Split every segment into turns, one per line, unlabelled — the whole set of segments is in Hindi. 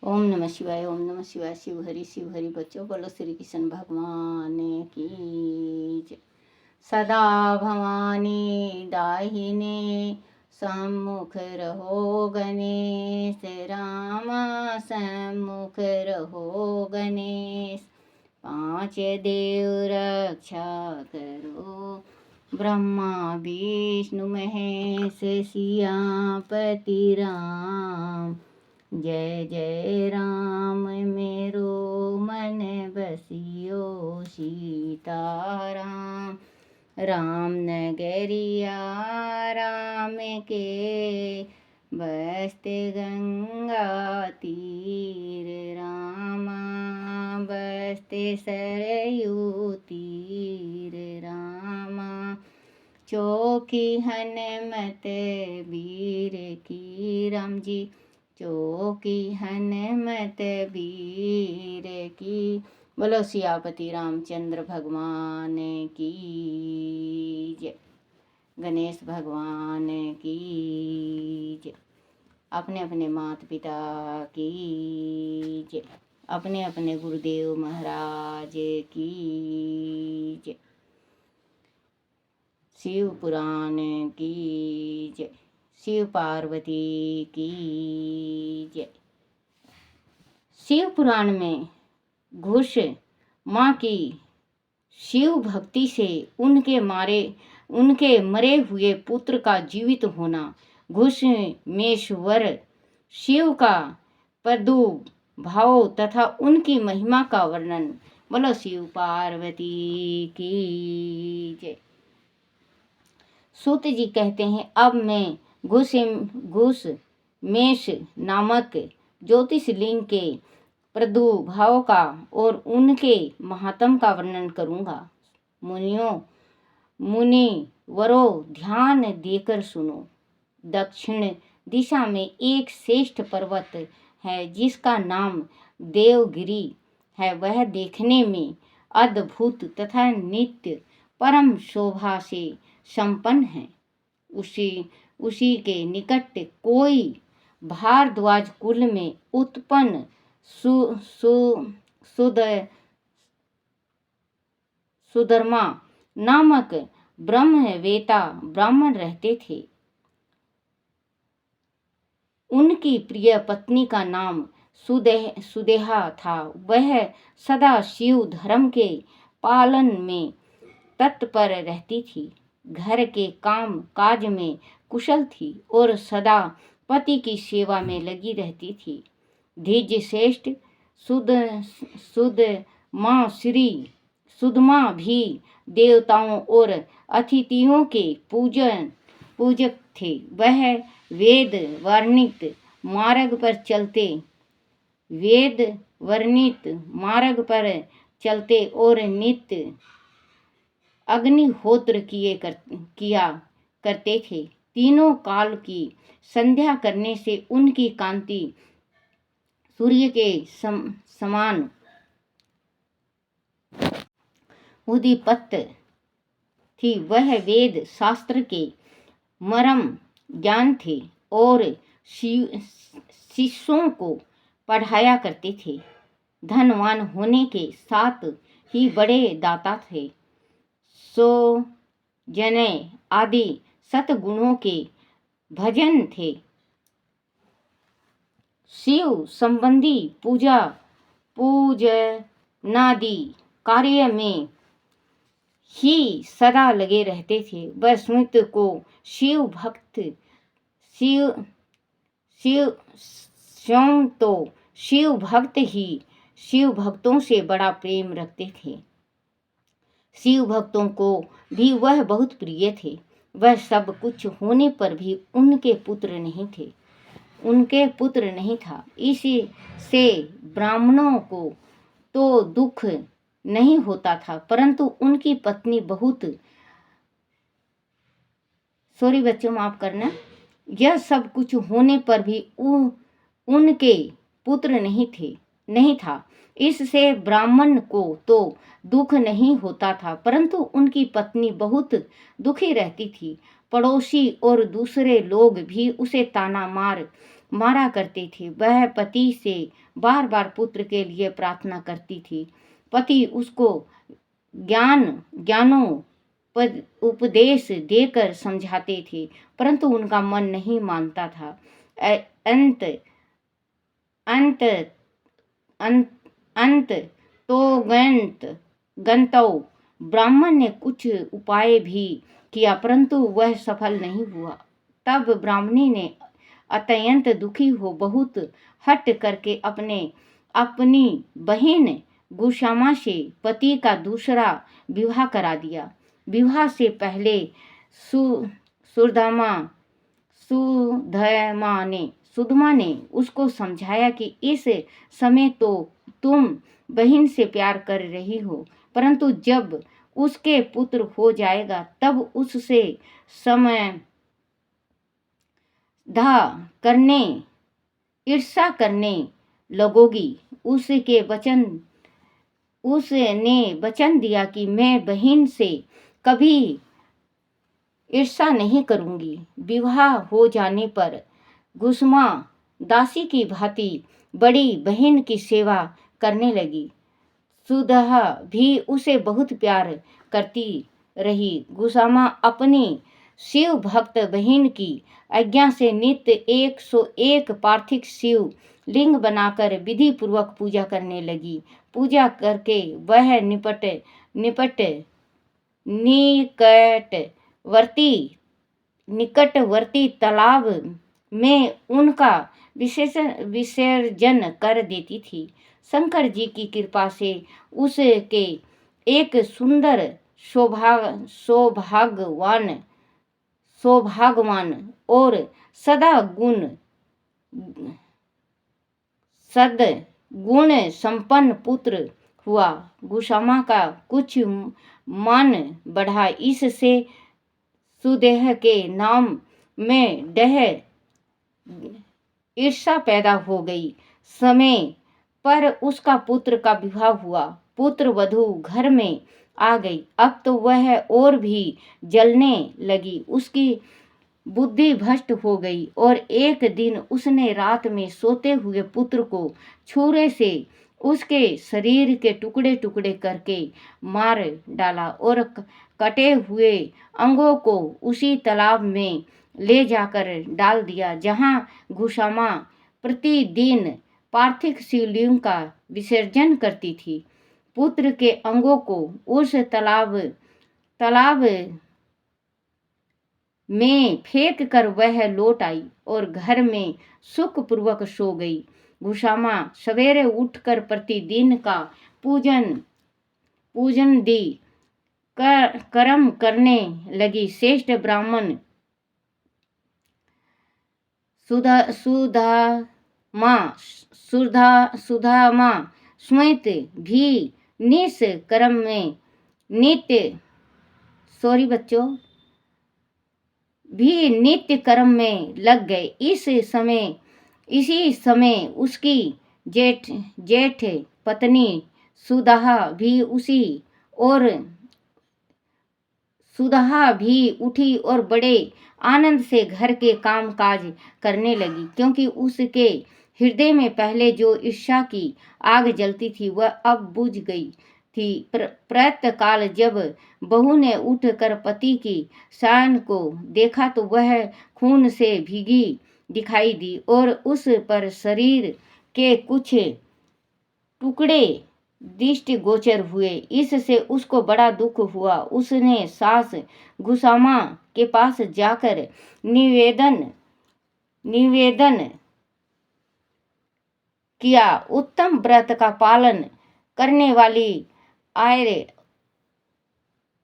ओम नमः शिवाय, ओम नमः शिवाय। शिव हरि बच्चों, बोलो श्री कृष्ण भगवान की जय। सदा भवानी दाहिने सम्मुख रहो, गणेश राम सम्मुख रहो गणेश। पांच देव रक्षा करो, ब्रह्मा विष्णु महेश सियापति राम। जय जय राम मेरो मन बसियो सीताराम। राम नगरिया राम के बसते गंगा तीर रामा, बसते सरयू तीर रामा। चौकी हनुमत वीर की राम जी, चौकी हनुमत वीर की। बोलो सियापति रामचंद्र भगवान की जय। गणेश भगवान की जय। अपने अपने माता पिता की जय। अपने अपने गुरुदेव महाराज की जय। शिव पुराण की जय। शिव पार्वती की जय। शिव पुराण में घुष माँ की शिव भक्ति से उनके मरे हुए पुत्र का जीवित होना, घुषमेश्वर शिव का प्रादुर्भाव तथा उनकी महिमा का वर्णन। बोलो शिव पार्वती की जय। सूत जी कहते हैं, अब मैं घुषमेश नामक ज्योतिषलिंग के प्रादुर्भाव का और उनके महात्म का वर्णन करूंगा। मुनिवरों ध्यान देकर सुनो। दक्षिण दिशा में एक श्रेष्ठ पर्वत है जिसका नाम देवगिरी है। वह देखने में अद्भुत तथा नित्य परम शोभा से संपन्न है। उसी के निकट कोई भारद्वाज कुल में उत्पन्न सुधर्मा नामक ब्रह्मवेता ब्राह्मण रहते थे। उनकी प्रिय पत्नी का नाम सुदेहा था। वह सदा शिव धर्म के पालन में तत्पर रहती थी, घर के काम काज में कुशल थी और सदा पति की सेवा में लगी रहती थी। धीज श्रेष्ठ सुदमा भी देवताओं और अतिथियों के पूजक थे। वह वेद वर्णित मार्ग पर चलते और नित्य अग्निहोत्र किया करते थे। तीनों काल की संध्या करने से उनकी कांति सूर्य के समान उदीप्त थी। वह वेद शास्त्र के मर्म ज्ञान थे और शिष्यों को पढ़ाया करते थे। धनवान होने के साथ ही बड़े दाता थे। जने आदि सतगुणों के भजन थे। शिव संबंधी पूजनादि कार्य में ही सदा लगे रहते थे। वह स्वयं को शिव भक्त ही शिव भक्तों से बड़ा प्रेम रखते थे। शिव भक्तों को भी वह बहुत प्रिय थे। वह सब कुछ होने पर भी उनके पुत्र नहीं था। इसी से ब्राह्मणों को तो दुख नहीं होता था, परंतु उनकी पत्नी माफ करना, यह सब कुछ होने पर भी उनके पुत्र नहीं था। इससे ब्राह्मण को तो दुख नहीं होता था, परंतु उनकी पत्नी बहुत दुखी रहती थी। पड़ोसी और दूसरे लोग भी उसे ताना मार मारा करते थे। वह पति से बार बार पुत्र के लिए प्रार्थना करती थी। पति उसको उपदेश देकर समझाते थे, परंतु उनका मन नहीं मानता था। अंत अंत अंत अंत तो गंतव्य ब्राह्मण ने कुछ उपाय भी किया, परंतु वह सफल नहीं हुआ। तब ब्राह्मणी ने अत्यंत दुखी हो बहुत हट करके अपनी बहन गुशामा से पति का दूसरा विवाह करा दिया। विवाह से पहले सुधमा ने उसको समझाया कि इस समय तो तुम बहन से प्यार कर रही हो, परंतु जब उसके पुत्र हो जाएगा तब उससे ईर्ष्या करने लगोगी। उसने वचन दिया कि मैं बहन से कभी ईर्ष्या नहीं करूंगी। विवाह हो जाने पर गुसमा दासी की भांति बड़ी बहन की सेवा करने लगी। सुदहा भी उसे बहुत प्यार करती रही। गुसामा अपनी शिव भक्त बहन की आज्ञा से नित्य 101 पार्थिव शिव लिंग बनाकर विधि पूर्वक पूजा करने लगी। पूजा करके वह निकटवर्ती तालाब में उनका विसर्जन कर देती थी। शंकर जी की कृपा से उसके एक सुंदर सौभाग्यवान और सद्गुण संपन्न पुत्र हुआ। गुशामा का कुछ मान बढ़ा। इससे सुदेह के नाम में ईर्ष्या पैदा हो गई। समय पर उसका पुत्र का विवाह हुआ। पुत्र वधू घर में आ गई। अब तो वह और भी जलने लगी। उसकी बुद्धि भ्रष्ट हो गई और एक दिन उसने रात में सोते हुए पुत्र को छुरे से उसके शरीर के टुकड़े टुकड़े करके मार डाला और कटे हुए अंगों को उसी तालाब में ले जाकर डाल दिया जहां गुशामा प्रतिदिन पार्थिव शिवलिंग का विसर्जन करती थी। पुत्र के अंगों को उस तालाब में फेंक कर वह लौट आई और घर में सुखपूर्वक सो गई। गुशामा सवेरे उठकर प्रतिदिन का पूजन दी कर्म करने लगी। श्रेष्ठ ब्राह्मण सुधामा समेत भी नित्य कर्म में लग गए। इसी समय उसकी जेठ पत्नी सुदाहा भी उठी और बड़े आनंद से घर के काम काज करने लगी, क्योंकि उसके हृदय में पहले जो ईर्ष्या की आग जलती थी वह अब बुझ गई थी। प्रातः काल जब बहू ने उठकर पति की शयन को देखा तो वह खून से भीगी दिखाई दी और उस पर शरीर के कुछ टुकड़े दृष्टिगोचर हुए। इससे उसको बड़ा दुख हुआ। उसने सास गुसामा के पास जाकर निवेदन किया, उत्तम व्रत का पालन करने वाली आर्य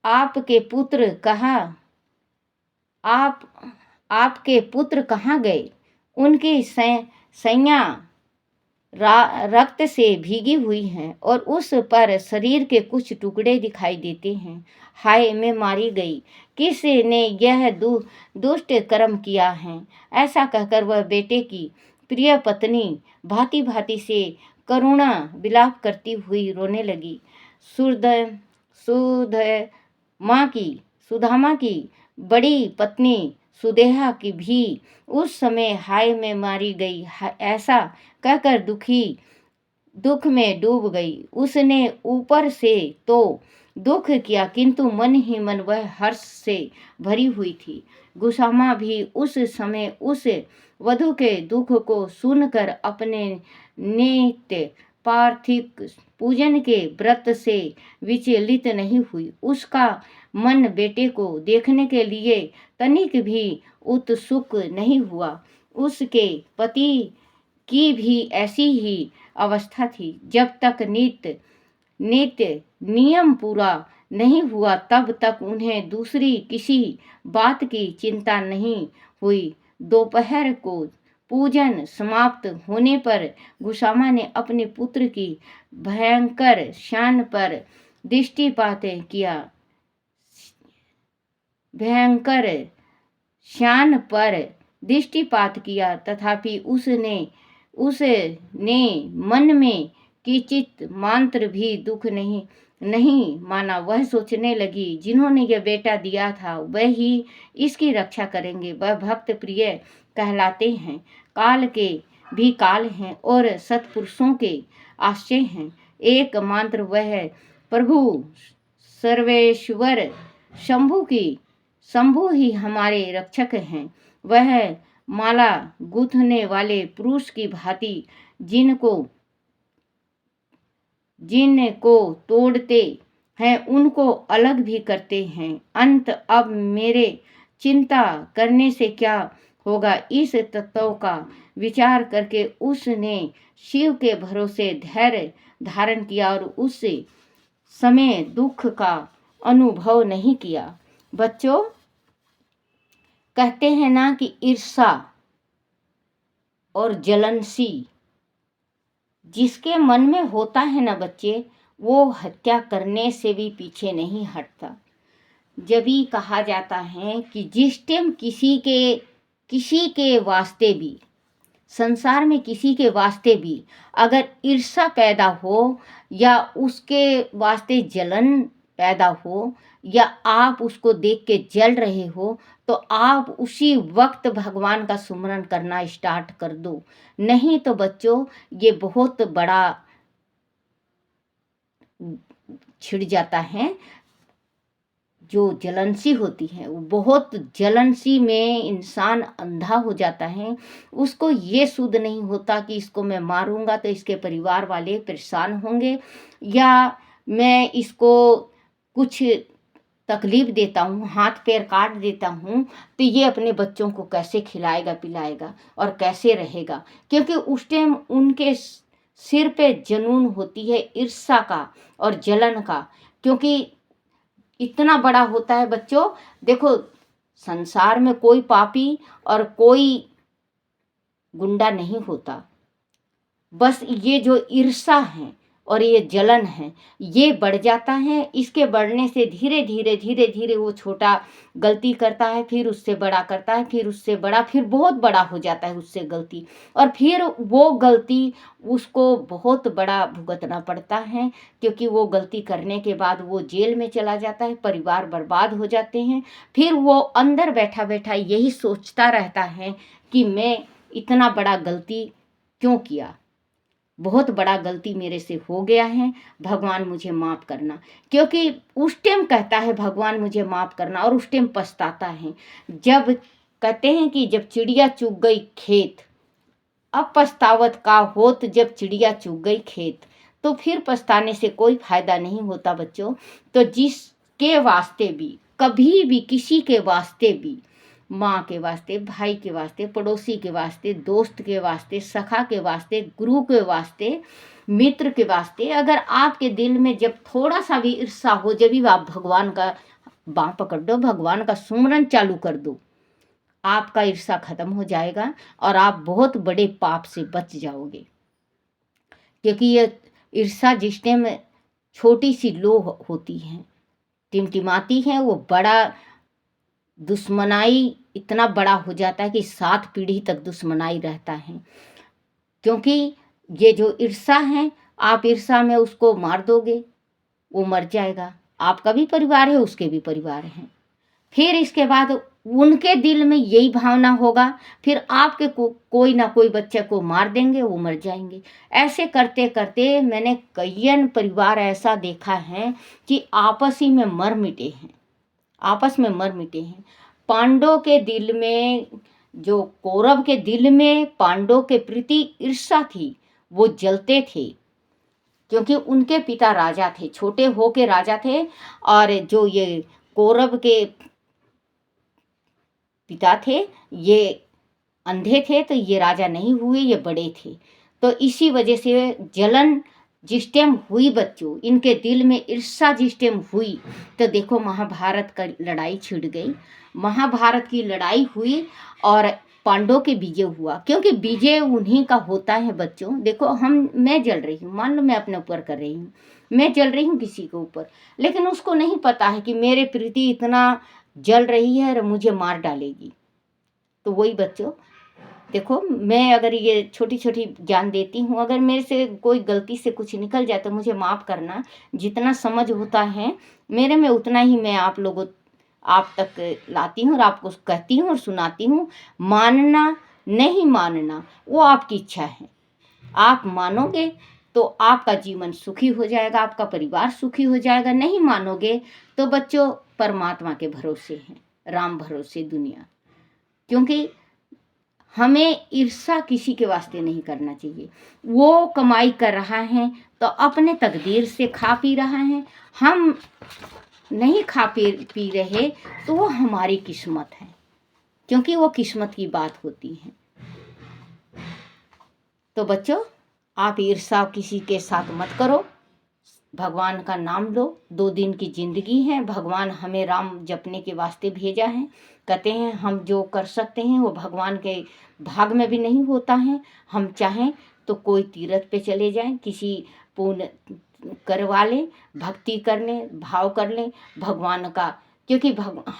आपके पुत्र कहाँ गए? उनकी सैया रक्त से भीगी हुई हैं और उस पर शरीर के कुछ टुकड़े दिखाई देते हैं। हाय, मैं मारी गई, किसने यह दुष्ट कर्म किया है? ऐसा कहकर वह बेटे की प्रिय पत्नी भांति भांति से करुणा विलाप करती हुई रोने लगी। सुधामा की बड़ी पत्नी सुदेहा की भी उस समय हाय में मारी गई, ऐसा कहकर दुख में डूब गई। उसने ऊपर से तो दुख किया, किंतु मन ही मन वह हर्ष से भरी हुई थी। गुसामा भी उस समय उस वधू के दुख को सुनकर अपने नित्य पार्थिव पूजन के व्रत से विचलित नहीं हुई। उसका मन बेटे को देखने के लिए तनिक भी उत्सुक नहीं हुआ। उसके पति की भी ऐसी ही अवस्था थी। जब तक नित्य नियम पूरा नहीं हुआ तब तक उन्हें दूसरी किसी बात की चिंता नहीं हुई। दोपहर को पूजन समाप्त होने पर गुसामा ने अपने पुत्र की भयंकर शान पर दृष्टिपात किया। भयंकर शान पर दृष्टिपात किया, तथापि उसने मन में किंचित मात्र भी दुख नहीं माना। वह सोचने लगी, जिन्होंने यह बेटा दिया था वह ही इसकी रक्षा करेंगे। वह भक्त प्रिय कहलाते हैं, काल के भी काल हैं और सत्पुरुषों के आश्रय हैं। एकमात्र वह प्रभु सर्वेश्वर शंभु ही हमारे रक्षक हैं। वह माला गूंथने वाले पुरुष की भांति जिनको तोड़ते हैं उनको अलग भी करते हैं। अंत अब मेरे चिंता करने से क्या होगा, इस तत्व का विचार करके उसने शिव के भरोसे धैर्य धारण किया और उस समय दुख का अनुभव नहीं किया। बच्चों, कहते हैं ना कि ईर्ष्या और जलनसी जिसके मन में होता है ना बच्चे, वो हत्या करने से भी पीछे नहीं हटता। जब भी कहा जाता है कि जिस टाइम किसी के वास्ते भी, संसार में किसी के वास्ते भी अगर ईर्ष्या पैदा हो या उसके वास्ते जलन पैदा हो या आप उसको देख के जल रहे हो, तो आप उसी वक्त भगवान का सुमरन करना स्टार्ट कर दो। नहीं तो बच्चों, ये बहुत बड़ा छिड़ जाता है। जो जलनसी होती है वो बहुत जलनसी में इंसान अंधा हो जाता है। उसको ये सुध नहीं होता कि इसको मैं मारूंगा तो इसके परिवार वाले परेशान होंगे, या मैं इसको कुछ तकलीफ देता हूँ, हाथ पैर काट देता हूँ, तो ये अपने बच्चों को कैसे खिलाएगा पिलाएगा और कैसे रहेगा। क्योंकि उस टाइम उनके सिर पे जुनून होती है ईर्ष्या का और जलन का। क्योंकि इतना बड़ा होता है बच्चों, देखो संसार में कोई पापी और कोई गुंडा नहीं होता। बस ये जो ईर्ष्या है और ये जलन है, ये बढ़ जाता है। इसके बढ़ने से धीरे धीरे वो छोटा गलती करता है, फिर उससे बड़ा करता है, फिर उससे बड़ा, फिर बहुत बड़ा हो जाता है उससे गलती, और फिर वो गलती उसको बहुत बड़ा भुगतना पड़ता है। क्योंकि वो गलती करने के बाद वो जेल में चला जाता है, परिवार बर्बाद हो जाते हैं। फिर वो अंदर बैठा बैठा यही सोचता रहता है कि मैं इतना बड़ा गलती क्यों किया, बहुत बड़ा गलती मेरे से हो गया है, भगवान मुझे माफ़ करना। क्योंकि उस टाइम कहता है भगवान मुझे माफ़ करना और उस टाइम पछताता है। जब कहते हैं कि जब चिड़िया चुग गई खेत, अब पछतावत का होत जब चिड़िया चुग गई खेत, तो फिर पछताने से कोई फायदा नहीं होता बच्चों। तो जिसके वास्ते भी कभी भी किसी के वास्ते भी, माँ के वास्ते, भाई के वास्ते, पड़ोसी के वास्ते, दोस्त के वास्ते, सखा के वास्ते, गुरु के वास्ते, मित्र के वास्ते, अगर आपके दिल में जब थोड़ा सा भी ईर्ष्या हो, जब भी आप भगवान का बाँह पकड़ दो, भगवान का सुमरन चालू कर दो, आपका ईर्ष्या खत्म हो जाएगा और आप बहुत बड़े पाप से बच जाओगे। क्योंकि ये ईर्ष्या जिस टाइम छोटी सी लोह होती है, टिमटिमाती है, वो बड़ा दुश्मनाई इतना बड़ा हो जाता है कि 7 पीढ़ी तक दुश्मनाई रहता है। क्योंकि ये जो ईर्ष्या है, आप ईर्ष्या में उसको मार दोगे, वो मर जाएगा। आपका भी परिवार है, उसके भी परिवार हैं। फिर इसके बाद उनके दिल में यही भावना होगा, फिर आपके कोई ना कोई बच्चे को मार देंगे, वो मर जाएंगे। ऐसे करते करते मैंने कईयन परिवार ऐसा देखा है कि आपस ही में मर मिटे हैं, आपस में मर मिटे हैं। पांडव के दिल में, जो कौरव के दिल में पांडव के प्रति ईर्ष्या थी, वो जलते थे, क्योंकि उनके पिता राजा थे, छोटे हो के राजा थे, और जो ये कौरव के पिता थे ये अंधे थे, तो ये राजा नहीं हुए, ये बड़े थे। तो इसी वजह से जलन जिस टाइम हुई बच्चों, इनके दिल में ईर्ष्या जिस टाइम हुई, तो देखो महाभारत का लड़ाई छिड़ गई। महाभारत की लड़ाई हुई और पांडवों के विजय हुआ, क्योंकि विजय उन्हीं का होता है बच्चों। देखो मैं जल रही हूँ, मान लो मैं अपने ऊपर कर रही हूँ, मैं जल रही हूँ किसी के ऊपर, लेकिन उसको नहीं पता है कि मेरे प्रति इतना जल रही है और मुझे मार डालेगी। तो वही बच्चों, देखो मैं अगर ये छोटी छोटी ज्ञान देती हूँ, अगर मेरे से कोई गलती से कुछ निकल जाए तो मुझे माफ़ करना। जितना समझ होता है मेरे में उतना ही मैं आप तक लाती हूँ और आपको कहती हूँ और सुनाती हूँ। मानना नहीं मानना वो आपकी इच्छा है। आप मानोगे तो आपका जीवन सुखी हो जाएगा, आपका परिवार सुखी हो जाएगा। नहीं मानोगे तो बच्चों परमात्मा के भरोसे हैं, राम भरोसे दुनिया। क्योंकि हमें ईर्ष्या किसी के वास्ते नहीं करना चाहिए। वो कमाई कर रहा है तो अपने तकदीर से खा पी रहा है, हम नहीं खा पी रहे तो वो हमारी किस्मत है, क्योंकि वो किस्मत की बात होती है। तो बच्चों आप ईर्ष्या किसी के साथ मत करो, भगवान का नाम लो। 2 दिन की जिंदगी है, भगवान हमें राम जपने के वास्ते भेजा है। कहते हैं हम जो कर सकते हैं वो भगवान के भाग में भी नहीं होता है। हम चाहें तो कोई तीर्थ पे चले जाएं, किसी पुण्य करवा लें, भक्ति कर लें, भाव कर लें भगवान का, क्योंकि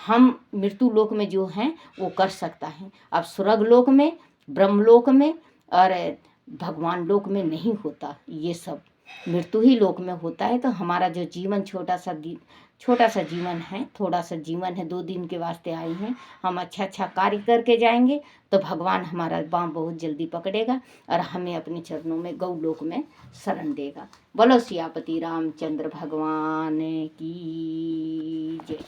हम मृत्यु लोक में जो हैं वो कर सकता है। अब स्वर्ग लोक में, ब्रह्मलोक में और भगवान लोक में नहीं होता ये सब, मृत्यु ही लोक में होता है। तो हमारा जो जीवन छोटा सा जीवन है, थोड़ा सा जीवन है, 2 दिन के वास्ते आए हैं, हम अच्छा कार्य करके जाएंगे तो भगवान हमारा बाँह बहुत जल्दी पकड़ेगा और हमें अपने चरणों में गौलोक में शरण देगा। बोलो सियापति रामचंद्र भगवान की जय।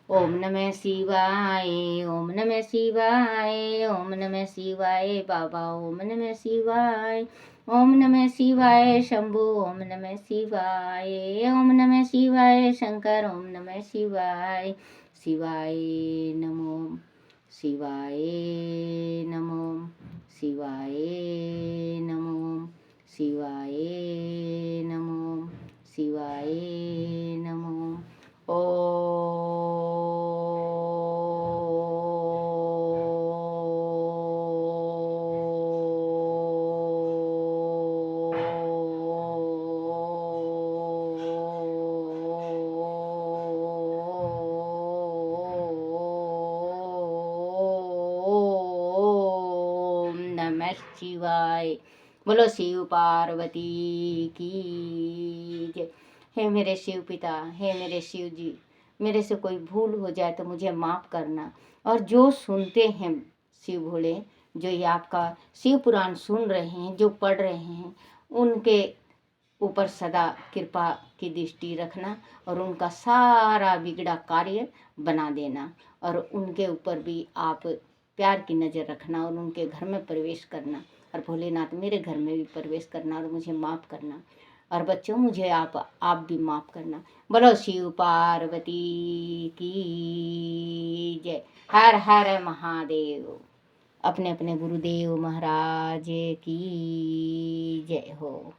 ओम नमः शिवाय, ओम नमः शिवाय, ओम नमः शिवाय बाबा, ओम नमः शिवाय, ओम नमः शिवाय शंभु, ओम नमः शिवाय, ओम नमः शिवाय शंकर, ओम नमः शिवाय, शिवाय नमो, शिवाय नमो, शिवाय नमो, शिवाय नमो, शिवाय नमो। ओम नमः शिवाय। बोलो शिव पार्वती की जय। हे मेरे शिव पिता, हे मेरे शिव जी, मेरे से कोई भूल हो जाए तो मुझे माफ़ करना। और जो सुनते हैं शिव भोले, जो ये आपका शिव पुराण सुन रहे हैं, जो पढ़ रहे हैं, उनके ऊपर सदा कृपा की दृष्टि रखना और उनका सारा बिगड़ा कार्य बना देना। और उनके ऊपर भी आप प्यार की नज़र रखना और उनके घर में प्रवेश करना। और भोलेनाथ मेरे घर में भी प्रवेश करना और मुझे माफ़ करना। और बच्चों मुझे आप भी माफ़ करना। बोलो शिव पार्वती की जय। हर हर महादेव। अपने अपने गुरुदेव महाराज की जय हो।